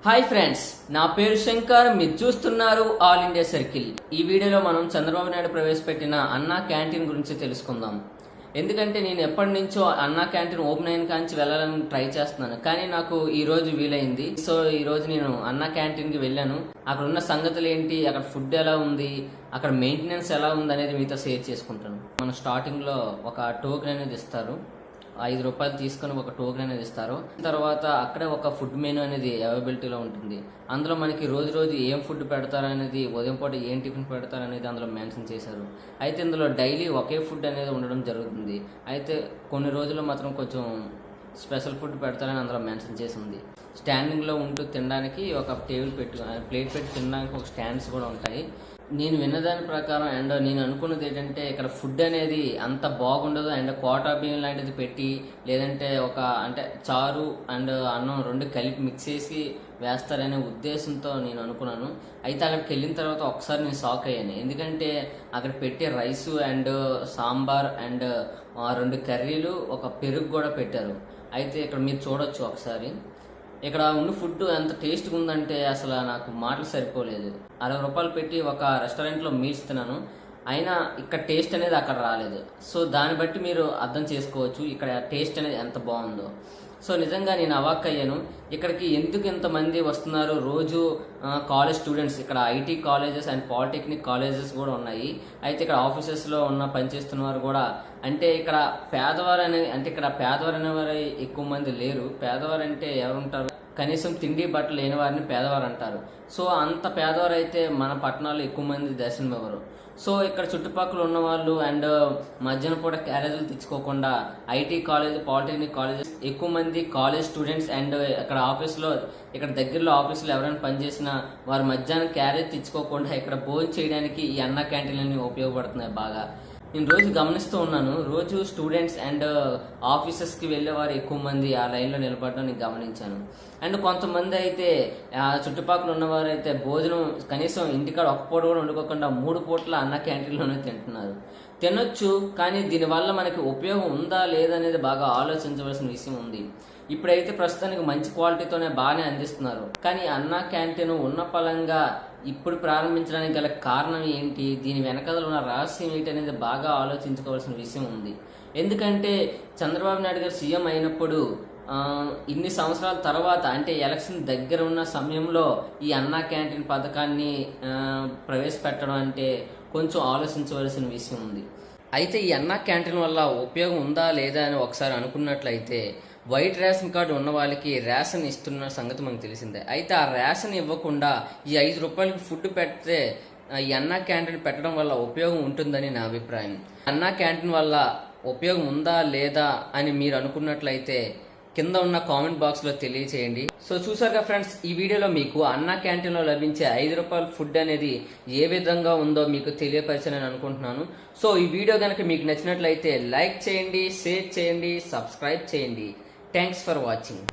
Hi friends, నా పేరు శంకర్. మీరు చూస్తున్నారు ఆల్ ఇండియా సర్కిల్. ఈ వీడియోలో మనం చంద్రబాబు నాయుడు ప్రవేశపెట్టిన అన్నా క్యాంటీన్ గురించి తెలుసుకుందాం. ఎందుకంటే నేను ఎప్పటి నుంచో అన్నా క్యాంటీన్ ఓపెన్ అయిన కాంచి వెళ్ళాలని ట్రై చేస్తున్నాను, కానీ నాకు ఈ రోజు వీలైంది. సో ఈ రోజు నేను అన్నా క్యాంటీన్ కి వెళ్ళాను. అక్కడ ఉన్న సంగతులు ఏంటి, అక్కడ ఫుడ్ ఎలా ఉంది, అక్కడ మెయింటెనెన్స్ ఎలా ఉంది అనేది మీతో షేర్ చేసుకుంటాను. మనం స్టార్టింగ్ లో ఒక టోకెన్ అనేది ఇస్తారు. 5 రూపాయలు తీసుకొని ఒక టోకెన్ అనేది ఇస్తారు. తర్వాత అక్కడే ఒక ఫుడ్ మెనూ అనేది అవైలబిలిటీలో ఉంటుంది. అందులో మనకి రోజు ఏం ఫుడ్ పెడతారు అనేది, ఉదయం పూట ఏం టిఫిన్ పెడతారు అనేది అందులో మెన్షన్ చేశారు. అయితే ఇందులో డైలీ ఒకే ఫుడ్ అనేది ఉండడం జరుగుతుంది. అయితే కొన్ని రోజులు మాత్రం కొంచెం స్పెషల్ ఫుడ్ పెడతారని అందులో మెన్షన్ చేసి ఉంది. స్టాండింగ్లో ఉంటూ తినడానికి ఒక టేబుల్ ప్లేట్ పెట్టి తినడానికి ఒక స్టాండ్స్ కూడా ఉంటాయి. నేను విన్నదాని ప్రకారం అండ్ నేను అనుకున్నది ఏంటంటే, ఇక్కడ ఫుడ్ అనేది అంత బాగుండదు అండ్ కోటా బియ్యం లాంటిది పెట్టి, లేదంటే చారు అండ్ అన్నం రెండు కలిపి మిక్స్ చేసి వేస్తారనే ఉద్దేశంతో నేను అనుకున్నాను. అయితే అక్కడికి వెళ్ళిన తర్వాత ఒకసారి నేను షాక్ అయ్యాను. ఎందుకంటే అక్కడ పెట్టే రైసు అండ్ సాంబార్ అండ్ 2 కర్రీలు, ఒక పెరుగు కూడా పెట్టారు. అయితే ఇక్కడ మీరు చూడొచ్చు ఒకసారి. ఇక్కడ ఉన్న ఫుడ్ ఎంత టేస్ట్గా ఉందంటే అసలు నాకు మాటలు సరిపోలేదు. 60 రూపాయలు పెట్టి ఒక రెస్టారెంట్లో మీల్స్ తిన్నాను, అయినా ఇక్కడ టేస్ట్ అనేది అక్కడ రాలేదు. సో దాన్ని బట్టి మీరు అర్థం చేసుకోవచ్చు ఇక్కడ టేస్ట్ అనేది ఎంత బాగుందో. సో నిజంగా నేను అవాక్ అయ్యాను. ఇక్కడికి ఎందుకు ఇంతమంది వస్తున్నారు రోజు? కాలేజ్ స్టూడెంట్స్, ఇక్కడ IT colleges and polytechnic colleges కూడా ఉన్నాయి. అయితే ఇక్కడ ఆఫీసెస్లో పనిచేస్తున్న వారు కూడా, ఇక్కడ పేదవారు అనేవారు ఎక్కువ మంది లేరు. పేదవారు అంటే ఎవరుంటారు? కనీసం తిండి బట్టలు లేని వారిని పేదవారు అంటారు. సో అంత పేదవారు అయితే మన పట్టణాల్లో ఎక్కువ మంది దర్శనం ఇవ్వరు. సో ఇక్కడ చుట్టుపక్కల ఉన్న వాళ్ళు అండ్ మధ్యాహ్నం పూట క్యారేజీలు తెచ్చుకోకుండా ఐటీ కాలేజ్, పాలిటెక్నిక్ కాలేజెస్ ఎక్కువ మంది కాలేజ్ స్టూడెంట్స్ అండ్ ఇక్కడ దగ్గరలో ఆఫీసులో ఎవరైనా పనిచేసినా వారు మధ్యాహ్నం క్యారేజ్ తెచ్చుకోకుండా ఇక్కడ భోజనం చేయడానికి ఈ అన్నా క్యాంటీన్లన్నీ ఉపయోగపడుతున్నాయి బాగా. నేను రోజు గమనిస్తూ ఉన్నాను. రోజు స్టూడెంట్స్ అండ్ ఆఫీసెస్కి వెళ్ళేవారు ఎక్కువ మంది ఆ లైన్లో నిలబడడం నేను గమనించాను. అండ్ కొంతమంది అయితే చుట్టుపక్కల ఉన్నవారు అయితే భోజనం కనీసం ఇంటికాడ ఒక పూట కూడా వండుకోకుండా 3 పూటల అన్న క్యాంటీన్లోనే తింటున్నారు. తినొచ్చు, కానీ దీనివల్ల మనకి ఉపయోగం ఉందా లేదా అనేది బాగా ఆలోచించవలసిన విషయం ఉంది. ఇప్పుడైతే ప్రస్తుతానికి మంచి క్వాలిటీతోనే బాగానే అందిస్తున్నారు, కానీ అన్నా క్యాంటీన్ ఉన్న పలంగా ఇప్పుడు ప్రారంభించడానికి గల కారణం ఏంటి, దీని వెనకాల ఉన్న రహస్యం ఏంటి అనేది బాగా ఆలోచించుకోవాల్సిన విషయం ఉంది. ఎందుకంటే చంద్రబాబు నాయుడు గారు సీఎం అయినప్పుడు ఇన్ని సంవత్సరాల తర్వాత, ఎలక్షన్ దగ్గర ఉన్న సమయంలో ఈ అన్నా క్యాంటీన్ పథకాన్ని ప్రవేశపెట్టడం కొంచెం ఆలోచించవలసిన విషయం ఉంది. అయితే ఈ అన్నా క్యాంటీన్ వల్ల ఉపయోగం ఉందా లేదా అని ఒకసారి అనుకున్నట్లయితే, వైట్ రేషన్ కార్డు ఉన్న వాళ్ళకి రేషన్ ఇస్తున్న సంగతి మనకు తెలిసిందే. అయితే ఆ రేషన్ ఇవ్వకుండా ఈ 5 రూపాయలకి ఫుడ్ పెడితే ఈ అన్నా క్యాంటీన్ పెట్టడం వల్ల ఉపయోగం ఉంటుందని నా అభిప్రాయం. అన్నా క్యాంటీన్ వల్ల ఉపయోగం ఉందా లేదా అని మీరు అనుకున్నట్లయితే కింద ఉన్న కామెంట్ బాక్స్లో తెలియచేయండి. సో చూసారుగా ఫ్రెండ్స్, ఈ వీడియోలో మీకు అన్నా క్యాంటీన్లో లభించే 5 రూపాయల ఫుడ్ అనేది ఏ విధంగా ఉందో మీకు తెలియపరచాలని అనుకుంటున్నాను. సో ఈ వీడియో కనుక మీకు నచ్చినట్లయితే లైక్ చేయండి, షేర్ చేయండి, సబ్స్క్రైబ్ చేయండి. Thanks for watching.